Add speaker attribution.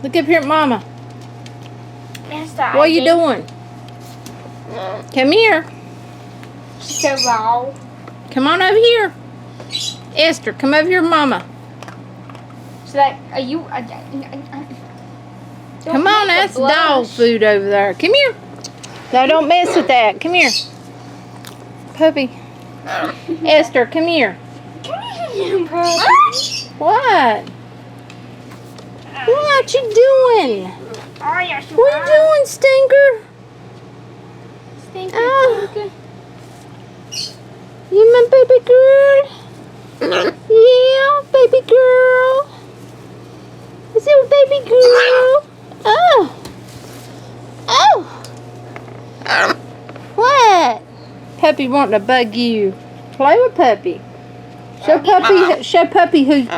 Speaker 1: Look up here at Mama.
Speaker 2: Yes,
Speaker 1: What are you doing? Come here.
Speaker 2: So low.
Speaker 1: Come on over here. Esther, come over here, Mama.
Speaker 2: So that are you?
Speaker 1: Come on, that's dog food over there. Come here. No, don't mess with that. Come here. Puppy. Esther, come here. What? What you doing?
Speaker 2: Oh, yes, you
Speaker 1: What you doing, Stinker?
Speaker 2: Stinker.
Speaker 1: You my baby girl? Yeah, baby girl. Is it a baby girl? Oh. Oh. What? Puppy wanting to bug you. Play with Puppy. Show Puppy who's boss.